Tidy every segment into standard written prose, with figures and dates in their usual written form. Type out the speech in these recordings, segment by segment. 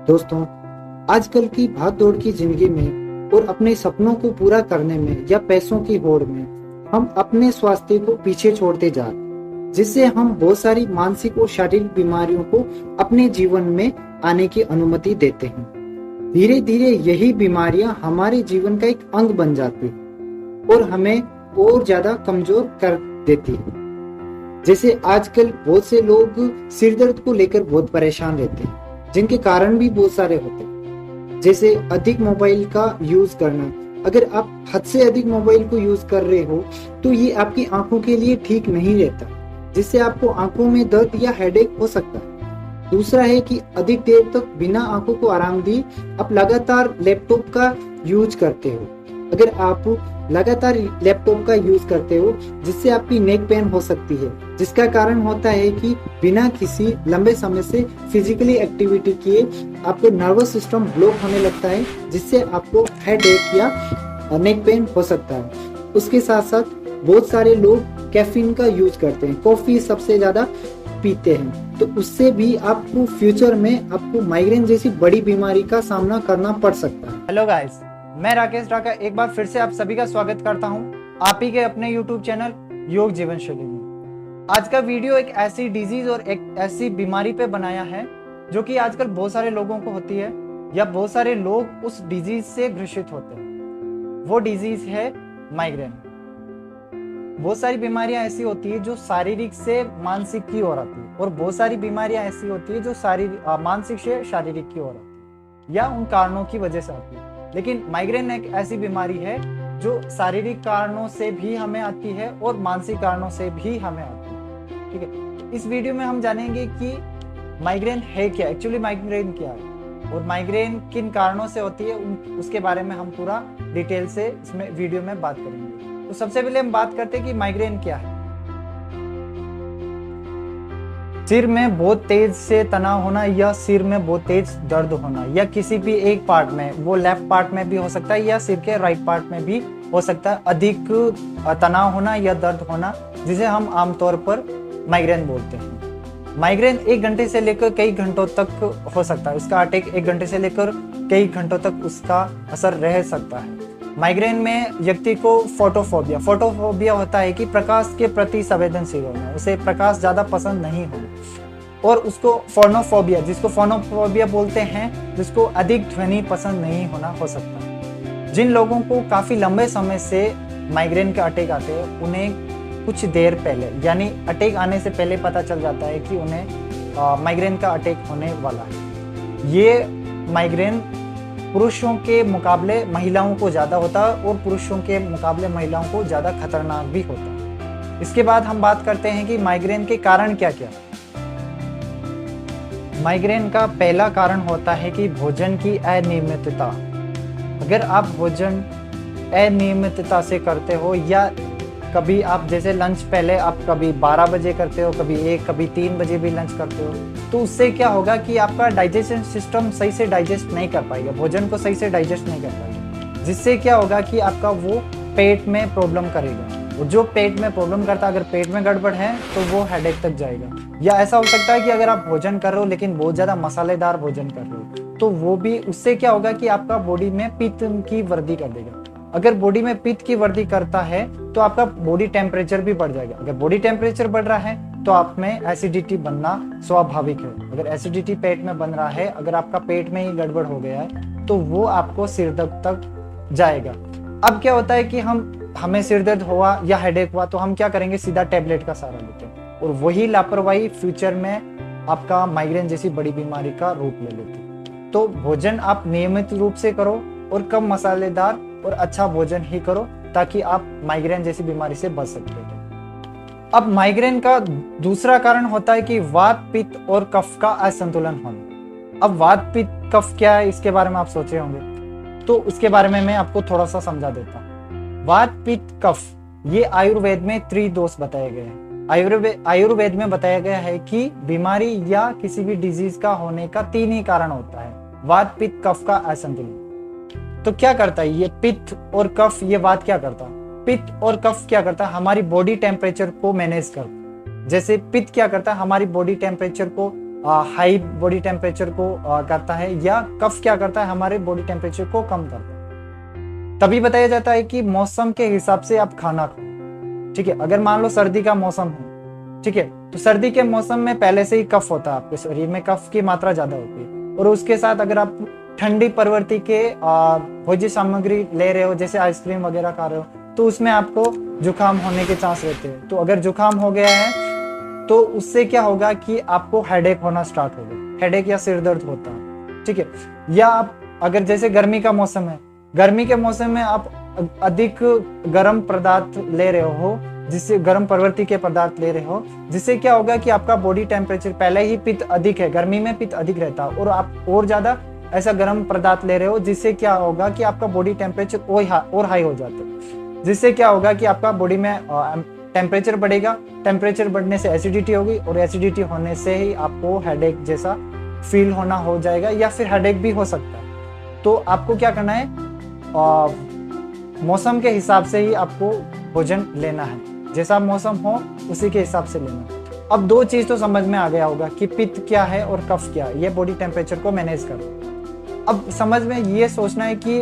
दोस्तों, आजकल की भाग दौड़ की जिंदगी में और अपने सपनों को पूरा करने में या पैसों की होड़ में हम अपने स्वास्थ्य को पीछे छोड़ते जा रहे हैं, जिससे हम बहुत सारी मानसिक और शारीरिक बीमारियों को अपने जीवन में आने की अनुमति देते हैं। धीरे धीरे यही बीमारियां हमारे जीवन का एक अंग बन जाती है और हमें और ज्यादा कमजोर कर देती है। जैसे आजकल बहुत से लोग सिर दर्द को लेकर बहुत परेशान रहते हैं, जिनके कारण भी बहुत सारे होते हैं। जैसे अधिक मोबाइल का यूज करना। अगर आप हद से अधिक मोबाइल को यूज कर रहे हो तो ये आपकी आंखों के लिए ठीक नहीं रहता, जिससे आपको आंखों में दर्द या हेडेक हो सकता है। दूसरा है कि अधिक देर तक बिना आंखों को आराम दिए आप लगातार लैपटॉप का यूज करते हो। अगर आप लगातार लैपटॉप का यूज करते हो, जिससे आपकी नेक पेन हो सकती है, जिसका कारण होता है कि बिना किसी लंबे समय से फिजिकली एक्टिविटी किए आपको नर्वस सिस्टम ब्लॉक होने लगता है, जिससे आपको हेडेक या नेक पेन हो सकता है। उसके साथ साथ बहुत सारे लोग कैफीन का यूज करते हैं, कॉफी सबसे ज्यादा पीते हैं, तो उससे भी आपको फ्यूचर में आपको माइग्रेन जैसी बड़ी बीमारी का सामना करना पड़ सकता है। हेलो गाइस, मैं राकेश ढाका एक बार फिर से आप सभी का स्वागत करता हूं आप ही के अपने YouTube चैनल योग जीवन शैली में। आज का वीडियो एक ऐसी डिजीज और एक ऐसी बीमारी पे बनाया है जो कि आजकल बहुत सारे लोगों को होती है या बहुत सारे लोग उस डिजीज से ग्रसित होते हैं। वो डिजीज है माइग्रेन। बहुत सारी बीमारियां ऐसी होती है जो शारीरिक से मानसिक की ओर आती है और बहुत सारी बीमारियां ऐसी होती है जो मानसिक से शारीरिक की ओर आती है या उन कारणों की वजह से आती है। लेकिन माइग्रेन एक ऐसी बीमारी है जो शारीरिक कारणों से भी हमें आती है और मानसिक कारणों से भी हमें आती है। ठीक है, इस वीडियो में हम जानेंगे कि माइग्रेन है क्या, एक्चुअली माइग्रेन क्या है और माइग्रेन किन कारणों से होती है, उसके बारे में हम पूरा डिटेल से इसमें वीडियो में बात करेंगे। तो सबसे पहले हम बात करते हैं कि माइग्रेन क्या है। सिर में बहुत तेज से तनाव होना या सिर में बहुत तेज दर्द होना या किसी भी एक पार्ट में, वो लेफ्ट पार्ट में भी हो सकता है या सिर के राइट पार्ट में भी हो सकता है, अधिक तनाव होना या दर्द होना, जिसे हम आमतौर पर माइग्रेन बोलते हैं। माइग्रेन 1 घंटे से लेकर कई घंटों तक हो सकता है, उसका अटैक 1 घंटे से लेकर कई घंटों तक उसका असर रह सकता है। माइग्रेन में व्यक्ति को फोटोफोबिया होता है कि प्रकाश के प्रति संवेदनशील होना, उसे प्रकाश ज्यादा पसंद नहीं होना, और उसको फोनोफोबिया, जिसको फोनोफोबिया बोलते हैं, जिसको अधिक ध्वनि पसंद नहीं होना हो सकता है। जिन लोगों को काफी लंबे समय से माइग्रेन के अटैक आते हैं, उन्हें कुछ देर पहले यानी अटैक आने से पहले पता चल जाता है कि उन्हें माइग्रेन का अटैक होने वाला है। ये माइग्रेन पुरुषों के मुकाबले महिलाओं को ज्यादा होता है और पुरुषों के मुकाबले महिलाओं को ज्यादा खतरनाक भी होता है। इसके बाद हम बात करते हैं कि माइग्रेन के कारण क्या क्या। माइग्रेन का पहला कारण होता है कि भोजन की अनियमितता। अगर आप भोजन अनियमितता से करते हो या कभी आप जैसे लंच पहले आप कभी 12 बजे करते हो, कभी 1, कभी 3 बजे भी लंच करते हो, तो उससे क्या होगा कि आपका डाइजेशन सिस्टम सही से डाइजेस्ट नहीं कर पाएगा, भोजन को सही से डाइजेस्ट नहीं कर पाएगा, जिससे क्या होगा कि आपका वो पेट में प्रॉब्लम करेगा। और जो पेट में प्रॉब्लम करता है, अगर पेट में गड़बड़ है तो वो हेडेक तक जाएगा। या ऐसा हो सकता है कि अगर आप भोजन कर रहे हो लेकिन बहुत ज्यादा मसालेदार भोजन कर रहे हो, तो वो भी, उससे क्या होगा कि आपका बॉडी में पित्त की वृद्धि कर देगा। अगर बॉडी में पित्त की वृद्धि करता है तो आपका बॉडी टेम्परेचर भी बढ़ जाएगा। अगर बॉडी टेम्परेचर बढ़ रहा है तो आप में एसिडिटी बनना स्वाभाविक है। अगर एसिडिटी पेट में बन रहा है, अगर आपका पेट में ही गड़बड़ हो गया है, तो वो आपको सिर दर्द तक जाएगा। अब क्या होता है कि हमें सिर दर्द हुआ या हेडेक हुआ तो हम क्या करेंगे, सीधा टेबलेट का सहारा लेते हैं, और वही लापरवाही फ्यूचर में आपका माइग्रेन जैसी बड़ी बीमारी का रूप ले लेती है। तो भोजन आप नियमित रूप से करो और कम मसालेदार और अच्छा भोजन ही करो, ताकि आप माइग्रेन जैसी बीमारी से बच सकते हो। अब माइग्रेन का दूसरा कारण होता है कि वात, पित्त और कफ का असंतुलन होना। अब वात, पित्त, कफ क्या है, इसके बारे में आप सोचे होंगे, तो उसके बारे में मैं आपको थोड़ा सा समझा देता हूँ। वात, पित्त, कफ, ये आयुर्वेद में त्रिदोष बताए गए हैं। आयुर्वेद में बताया गया है कि बीमारी या किसी भी डिजीज का होने का 3 ही कारण होता है, वात, पित्त, कफ का असंतुलन। तो क्या करता है ये पित्त और कफ, ये वात क्या करता है, पित्त और कफ क्या करता है, हमारी बॉडी टेम्परेचर को मैनेज करता है। जैसे पित्त क्या करता है, हमारी बॉडी टेम्परेचर को हाई बॉडी टेम्परेचर को करता है, या कफ क्या करता है, हमारे बॉडी टेम्परेचर को कम करता है। तभी बताया जाता है कि मौसम के हिसाब से आप खाना खाओ। ठीक है, अगर मान लो सर्दी का मौसम है, ठीक है, तो सर्दी के मौसम में पहले से ही कफ होता है, आपके शरीर में कफ की मात्रा ज्यादा होती है। और उसके साथ अगर आप ठंडी प्रवृत्ति के भोज्य सामग्री ले रहे हो, जैसे आइसक्रीम वगैरह खा रहे हो, तो उसमें आपको जुकाम होने के चांस रहते हैं। तो अगर जुकाम हो गया है तो उससे क्या होगा कि आपको हेडेक होना स्टार्ट होगा, हेडेक या सिर दर्द होता है। ठीक है, या आप अगर जैसे गर्मी का मौसम है, गर्मी के मौसम में आप अधिक गर्म पदार्थ ले रहे हो, जिससे गर्म प्रवृत्ति के पदार्थ ले रहे हो, जिससे क्या होगा कि आपका बॉडी टेम्परेचर, पहले ही पित्त अधिक है, गर्मी में पित्त अधिक रहता है, और आप और ज्यादा ऐसा गर्म पदार्थ ले रहे हो, जिससे क्या होगा कि आपका बॉडी टेम्परेचर और हाई हो जाता है, जिससे क्या होगा कि आपका बॉडी में टेम्परेचर बढ़ेगा, टेम्परेचर बढ़ने से एसिडिटी होगी, और एसिडिटी होने से ही आपको हेडेक जैसा फील होना हो जाएगा, या फिर हेडेक भी हो सकता है। तो आपको क्या करना है, मौसम के हिसाब से ही आपको भोजन लेना है, जैसा मौसम हो उसी के हिसाब से लेना है। अब दो चीज तो समझ में आ गया होगा कि पित्त क्या है और कफ क्या है, ये बॉडी टेम्परेचर को मैनेज करता। अब समझ में ये सोचना है कि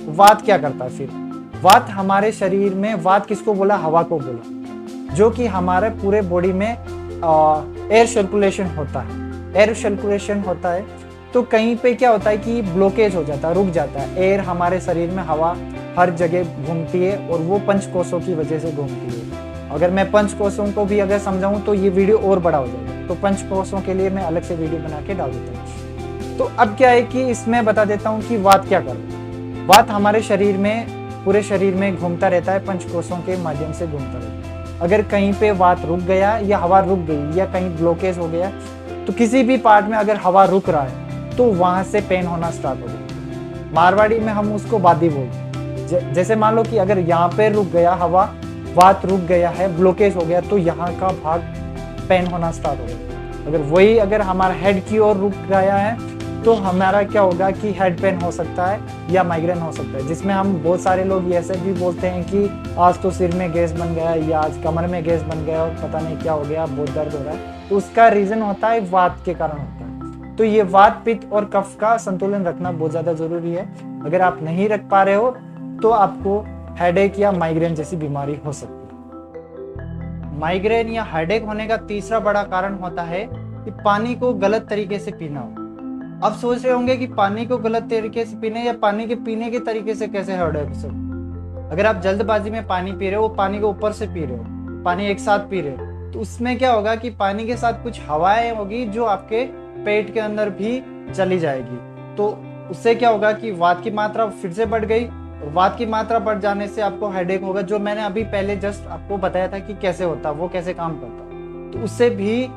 वात क्या करता है। फिर वात हमारे शरीर में, वात किसको बोला, हवा को बोला, जो कि हमारे पूरे बॉडी में एयर सर्कुलेशन होता है। एयर सर्कुलेशन होता है तो कहीं पे क्या होता है कि ब्लॉकेज हो जाता है, रुक जाता है। एयर हमारे शरीर में, हवा हर जगह घूमती है, और वो पंचकोशों की वजह से घूमती है। अगर मैं पंचकोशों को भी अगर समझाऊं तो ये वीडियो और बड़ा हो जाएगा, तो पंचकोशों के लिए मैं अलग से वीडियो बना के डाल देता हूँ। तो अब क्या है कि इसमें बता देता हूँ कि वात क्या करता है। वात हमारे शरीर में, पूरे शरीर में घूमता रहता है, पंचकोशों के माध्यम से घूमता रहता है। अगर कहीं पे वात रुक गया, या हवा रुक गई, या कहीं ब्लॉकेज हो गया, तो किसी भी पार्ट में अगर हवा रुक रहा है तो वहां से पेन होना स्टार्ट हो गया। मारवाड़ी में हम उसको बादी बोलते हैं। जैसे मान लो कि अगर यहाँ पे रुक गया हवा, वात रुक गया है, ब्लॉकेज हो गया, तो यहाँ का भाग पेन होना स्टार्ट हो गया। अगर वही अगर हमारा हेड की ओर रुक गया है तो हमारा क्या होगा कि हेड पेन हो सकता है, या माइग्रेन हो सकता है, जिसमें हम बहुत सारे लोग ऐसे भी बोलते हैं कि आज तो सिर में गैस बन गया, या आज कमर में गैस बन गया, और पता नहीं क्या हो गया, बहुत दर्द हो रहा है। तो उसका रीजन होता है वात के कारण होता है। तो ये वात, पित्त और कफ का संतुलन रखना बहुत ज्यादा जरूरी है। अगर आप नहीं रख पा रहे हो तो आपको हेडेक या माइग्रेन जैसी बीमारी हो सकती है। माइग्रेन या हेडेक होने का तीसरा बड़ा कारण होता है कि पानी को गलत तरीके से पीना। अब सोच रहे होंगे कि पानी को गलत तरीके से पीने, या पानी के पीने के तरीके से कैसे हेडेक हो सकता है। अगर आप जल्दबाजी में पानी पी रहे हो, पानी को ऊपर से पी रहे हो, पानी एक साथ पी रहे हो, तो उसमें क्या होगा कि पानी के साथ कुछ हवाएं होगी जो आपके पेट के अंदर भी चली जाएगी। तो उससे क्या होगा कि वात की मात्रा फिर से बढ़ गई, और वात की मात्रा बढ़ जाने से आपको हेडेक होगा, जो मैंने अभी पहले जस्ट आपको बताया था कि कैसे होता, वो कैसे काम करता। तो उससे भी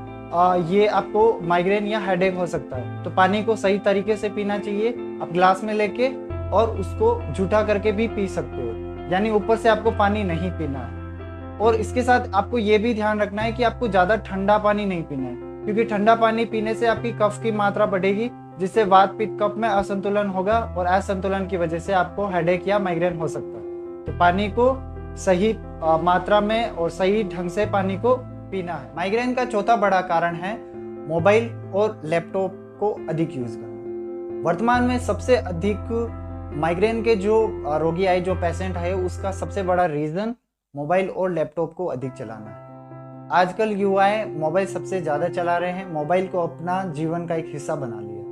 ये आपको माइग्रेन या हेडेक हो सकता है। तो पानी को सही तरीके से पीना चाहिए, आप ग्लास में लेके, और उसको जूठा करके भी पी सकते हो, यानी ऊपर से आपको पानी नहीं पीना है। और इसके साथ आपको ये भी ध्यान रखना है कि आपको ज्यादा ठंडा पानी नहीं पीना है, क्योंकि ठंडा पानी पीने से आपकी कफ की मात्रा बढ़ेगी, जिससे वात, पित्त, कफ में असंतुलन होगा, और असंतुलन की वजह से आपको हेडेक या माइग्रेन हो सकता है। तो पानी को सही मात्रा में और सही ढंग से पानी को पीना है। माइग्रेन का चौथा बड़ा कारण है मोबाइल और लैपटॉप को अधिक यूज करना। वर्तमान में सबसे अधिक माइग्रेन के जो रोगी आए, जो पेशेंट है, उसका सबसे बड़ा रीजन मोबाइल और लैपटॉप को अधिक चलाना है। आजकल युवाएं मोबाइल सबसे ज्यादा चला रहे हैं, मोबाइल को अपना जीवन का एक हिस्सा बना लिया।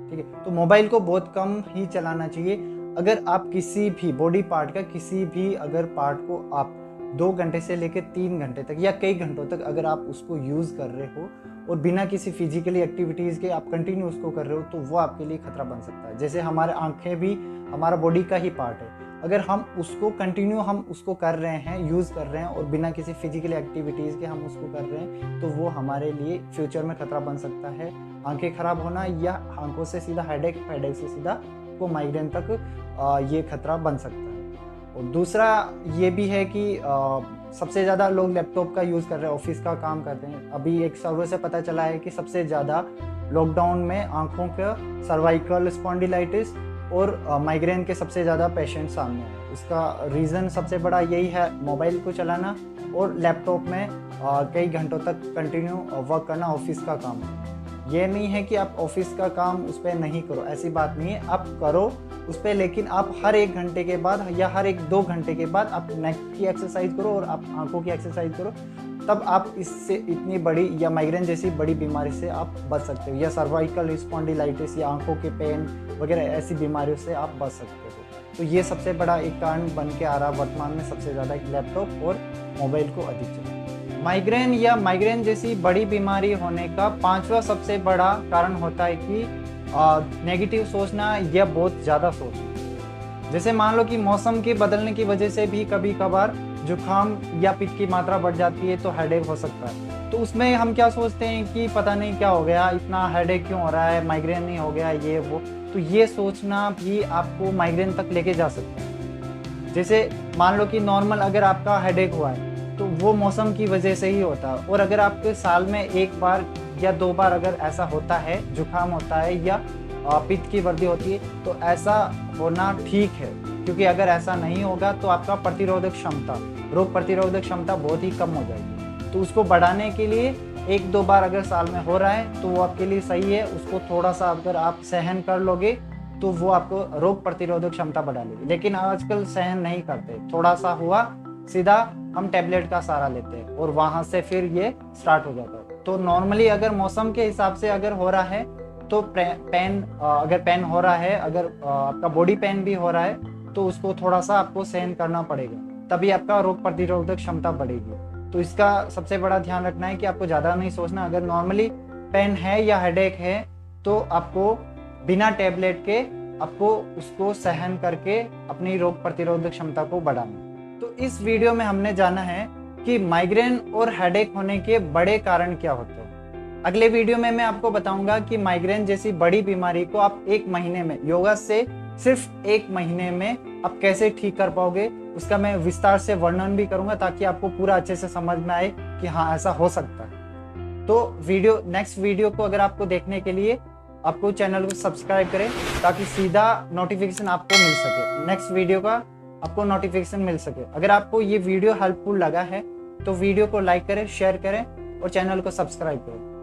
ठीक है, तो मोबाइल को बहुत कम ही चलाना चाहिए। अगर आप किसी भी बॉडी पार्ट का, किसी भी अगर पार्ट को आप 2 घंटे से लेकर 3 घंटे तक या कई घंटों तक अगर आप उसको यूज कर रहे हो, और बिना किसी फिजिकली एक्टिविटीज के आप कंटिन्यू उसको कर रहे हो, तो वो आपके लिए खतरा बन सकता है। जैसे हमारे आंखें भी हमारा बॉडी का ही पार्ट है, अगर हम उसको कंटिन्यू हम उसको कर रहे हैं, यूज कर रहे हैं, और बिना किसी फिजिकल एक्टिविटीज के हम उसको कर रहे हैं, तो वो हमारे लिए फ्यूचर में खतरा बन सकता है। आंखें खराब होना, या आंखों से सीधा हेडेक, हेडेक से सीधा को माइग्रेन तक ये खतरा बन सकता है। और दूसरा ये भी है कि सबसे ज़्यादा लोग लैपटॉप का यूज़ कर रहे हैं, ऑफिस का काम करते हैं। अभी एक सर्वे से पता चला है कि सबसे ज़्यादा लॉकडाउन में आंखों का सर्वाइकल स्पॉन्डिलाइटिस और माइग्रेन के सबसे ज़्यादा पेशेंट सामने हैं। उसका रीज़न सबसे बड़ा यही है, मोबाइल को चलाना और लैपटॉप में कई घंटों तक कंटिन्यू वर्क करना, ऑफिस का काम। ये नहीं है कि आप ऑफिस का काम उस पर नहीं करो, ऐसी बात नहीं है, आप करो उस पर, लेकिन आप हर 1 घंटे के बाद या हर 1-2 घंटे के बाद आप नेक की एक्सरसाइज करो और आप आंखों की एक्सरसाइज करो। तब आप इससे इतनी बड़ी या माइग्रेन जैसी बड़ी बीमारी से आप बच सकते हो, या सर्वाइकल स्पॉन्डिलाइटिस या आंखों के पेन वगैरह ऐसी बीमारियों से आप बच सकते हो। तो ये सबसे बड़ा एक कारण बन के आ रहा वर्तमान में सबसे ज़्यादा, लैपटॉप और मोबाइल को अधिक चलाना। माइग्रेन या माइग्रेन जैसी बड़ी बीमारी होने का 5वां सबसे बड़ा कारण होता है कि नेगेटिव सोचना या बहुत ज़्यादा सोचना। जैसे मान लो कि मौसम के बदलने की वजह से भी कभी कभार जुकाम या पित्त की मात्रा बढ़ जाती है तो हेडेक हो सकता है। तो उसमें हम क्या सोचते हैं कि पता नहीं क्या हो गया, इतना हेडेक क्यों हो रहा है, माइग्रेन नहीं हो गया ये वो। तो ये सोचना भी आपको माइग्रेन तक लेके जा सकता है। जैसे मान लो कि नॉर्मल अगर आपका हेडेक हुआ है तो वो मौसम की वजह से ही होता है, और अगर आपके साल में 1 बार या 2 बार अगर ऐसा होता है, जुकाम होता है या पित्त की वृद्धि होती है, तो ऐसा होना ठीक है, क्योंकि अगर ऐसा नहीं होगा तो आपका प्रतिरोधक क्षमता, रोग प्रतिरोधक क्षमता बहुत ही कम हो जाएगी। तो उसको बढ़ाने के लिए 1-2 बार अगर साल में हो रहा है तो वो आपके लिए सही है। उसको थोड़ा सा अगर आप सहन कर लोगे तो वो आपको रोग प्रतिरोधक क्षमता बढ़ा लेगी। लेकिन आजकल सहन नहीं करते, थोड़ा सा हुआ सीधा हम टैबलेट का सहारा लेते हैं और वहां से फिर ये स्टार्ट हो जाता है। तो नॉर्मली अगर मौसम के हिसाब से अगर हो रहा है तो अगर पेन हो रहा है, अगर आपका बॉडी पेन भी हो रहा है तो उसको थोड़ा सा आपको सहन करना पड़ेगा, तभी आपका रोग प्रतिरोधक क्षमता बढ़ेगी। तो इसका सबसे बड़ा ध्यान रखना है कि आपको ज़्यादा नहीं सोचना। अगर नॉर्मली पेन है या हेडेक है तो आपको बिना टैबलेट के आपको उसको सहन करके अपनी रोग प्रतिरोधक क्षमता को बढ़ाना। तो इस वीडियो में हमने जाना है कि माइग्रेन और हेडेक होने के बड़े कारण क्या होते हैं। अगले वीडियो में मैं आपको बताऊंगा कि माइग्रेन जैसी बड़ी बीमारी को आप 1 महीने में, योगा से सिर्फ 1 महीने में आप कैसे ठीक कर पाओगे, उसका मैं विस्तार से वर्णन भी करूंगा ताकि आपको पूरा अच्छे से समझ में आए कि हाँ ऐसा हो सकता है। तो नेक्स्ट वीडियो को अगर आपको देखने के लिए आपको चैनल को सब्सक्राइब करें ताकि सीधा नोटिफिकेशन आपको मिल सके, नेक्स्ट वीडियो का आपको नोटिफिकेशन मिल सके। अगर आपको ये वीडियो हेल्पफुल लगा है तो वीडियो को लाइक करें, शेयर करें और चैनल को सब्सक्राइब करें।